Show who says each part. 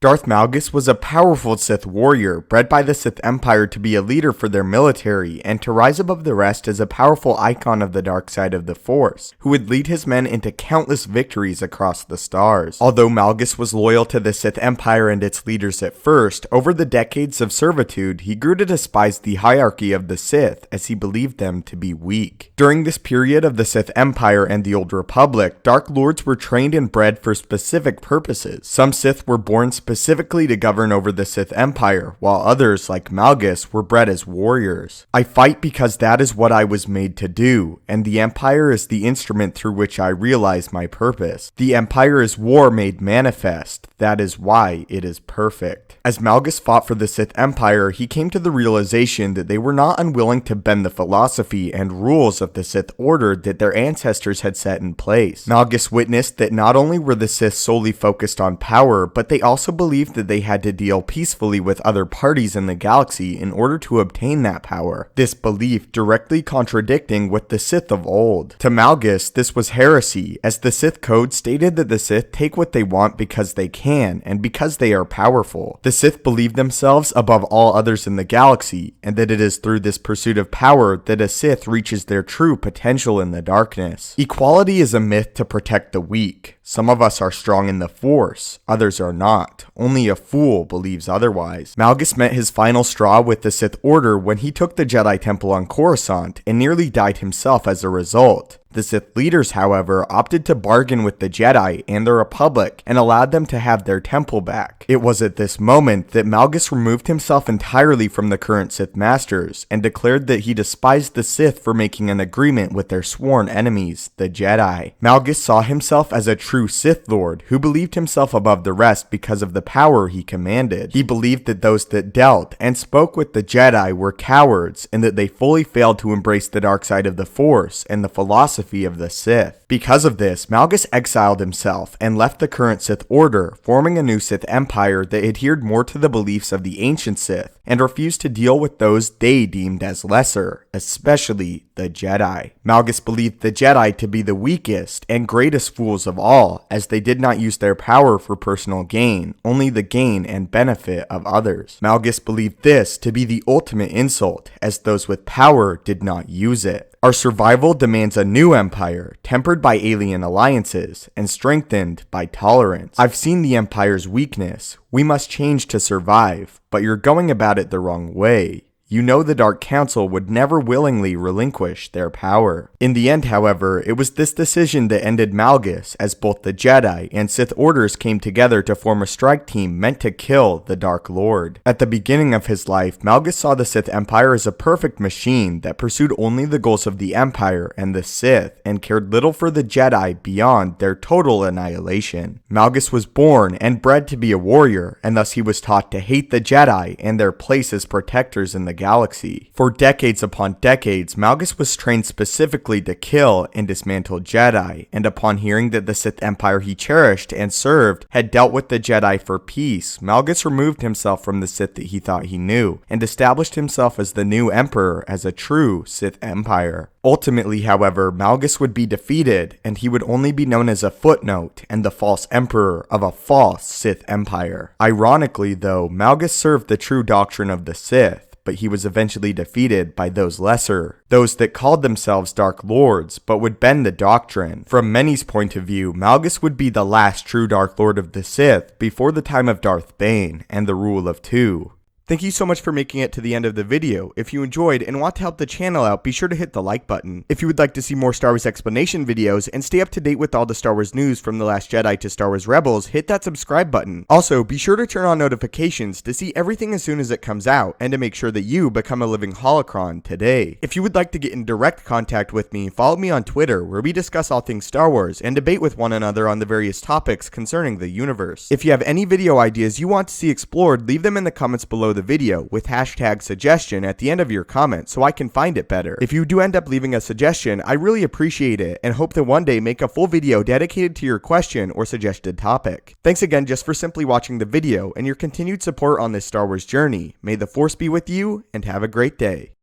Speaker 1: Darth Malgus was a powerful Sith warrior, bred by the Sith Empire to be a leader for their military, and to rise above the rest as a powerful icon of the dark side of the Force, who would lead his men into countless victories across the stars. Although Malgus was loyal to the Sith Empire and its leaders at first, over the decades of servitude, he grew to despise the hierarchy of the Sith, as he believed them to be weak. During this period of the Sith Empire and the Old Republic, Dark Lords were trained and bred for specific purposes. Some Sith were born specifically to govern over the Sith Empire, while others, like Malgus, were bred as warriors. I fight because that is what I was made to do, and the Empire is the instrument through which I realize my purpose. The Empire is war made manifest. That is why it is perfect. As Malgus fought for the Sith Empire, he came to the realization that they were not unwilling to bend the philosophy and rules of the Sith Order that their ancestors had set in place. Malgus witnessed that not only were the Sith solely focused on power, but they also believed that they had to deal peacefully with other parties in the galaxy in order to obtain that power. This belief directly contradicting with the Sith of old. To Malgus, this was heresy, as the Sith Code stated that the Sith take what they want because they can, and because they are powerful. The Sith believe themselves above all others in the galaxy, and that it is through this pursuit of power that a Sith reaches their true potential in the darkness. Equality is a myth to protect the weak. Some of us are strong in the Force, others are not. Only a fool believes otherwise. Malgus met his final straw with the Sith Order when he took the Jedi Temple on Coruscant and nearly died himself as a result. The Sith leaders, however, opted to bargain with the Jedi and the Republic and allowed them to have their temple back. It was at this moment that Malgus removed himself entirely from the current Sith Masters and declared that he despised the Sith for making an agreement with their sworn enemies, the Jedi. Malgus saw himself as a true Sith Lord who believed himself above the rest because of the power he commanded. He believed that those that dealt and spoke with the Jedi were cowards and that they fully failed to embrace the dark side of the Force and the philosophy of the Sith. Because of this, Malgus exiled himself and left the current Sith Order, forming a new Sith Empire that adhered more to the beliefs of the ancient Sith and refused to deal with those they deemed as lesser, especially the Jedi. Malgus believed the Jedi to be the weakest and greatest fools of all, as they did not use their power for personal gain, only the gain and benefit of others. Malgus believed this to be the ultimate insult, as those with power did not use it. Our survival demands a new empire, tempered by alien alliances and strengthened by tolerance. I've seen the Empire's weakness. We must change to survive, but you're going about it the wrong way. You know the Dark Council would never willingly relinquish their power. In the end, however, it was this decision that ended Malgus, as both the Jedi and Sith Orders came together to form a strike team meant to kill the Dark Lord. At the beginning of his life, Malgus saw the Sith Empire as a perfect machine that pursued only the goals of the Empire and the Sith, and cared little for the Jedi beyond their total annihilation. Malgus was born and bred to be a warrior, and thus he was taught to hate the Jedi and their place as protectors in the galaxy. For decades upon decades, Malgus was trained specifically to kill and dismantle Jedi, and upon hearing that the Sith Empire he cherished and served had dealt with the Jedi for peace, Malgus removed himself from the Sith that he thought he knew, and established himself as the new Emperor as a true Sith Empire. Ultimately, however, Malgus would be defeated, and he would only be known as a footnote and the false emperor of a false Sith Empire. Ironically, though, Malgus served the true doctrine of the Sith, but he was eventually defeated by those lesser, those that called themselves Dark Lords, but would bend the doctrine. From many's point of view, Malgus would be the last true Dark Lord of the Sith before the time of Darth Bane and the rule of two. Thank you so much for making it to the end of the video. If you enjoyed and want to help the channel out, be sure to hit the like button. If you would like to see more Star Wars explanation videos and stay up to date with all the Star Wars news from The Last Jedi to Star Wars Rebels, hit that subscribe button. Also, be sure to turn on notifications to see everything as soon as it comes out, and to make sure that you become a living holocron today. If you would like to get in direct contact with me, follow me on Twitter, where we discuss all things Star Wars and debate with one another on the various topics concerning the universe. If you have any video ideas you want to see explored, leave them in the comments below the video with hashtag suggestion at the end of your comment so I can find it better. If you do end up leaving a suggestion, I really appreciate it and hope to one day make a full video dedicated to your question or suggested topic. Thanks again just for simply watching the video and your continued support on this Star Wars journey. May the Force be with you and have a great day.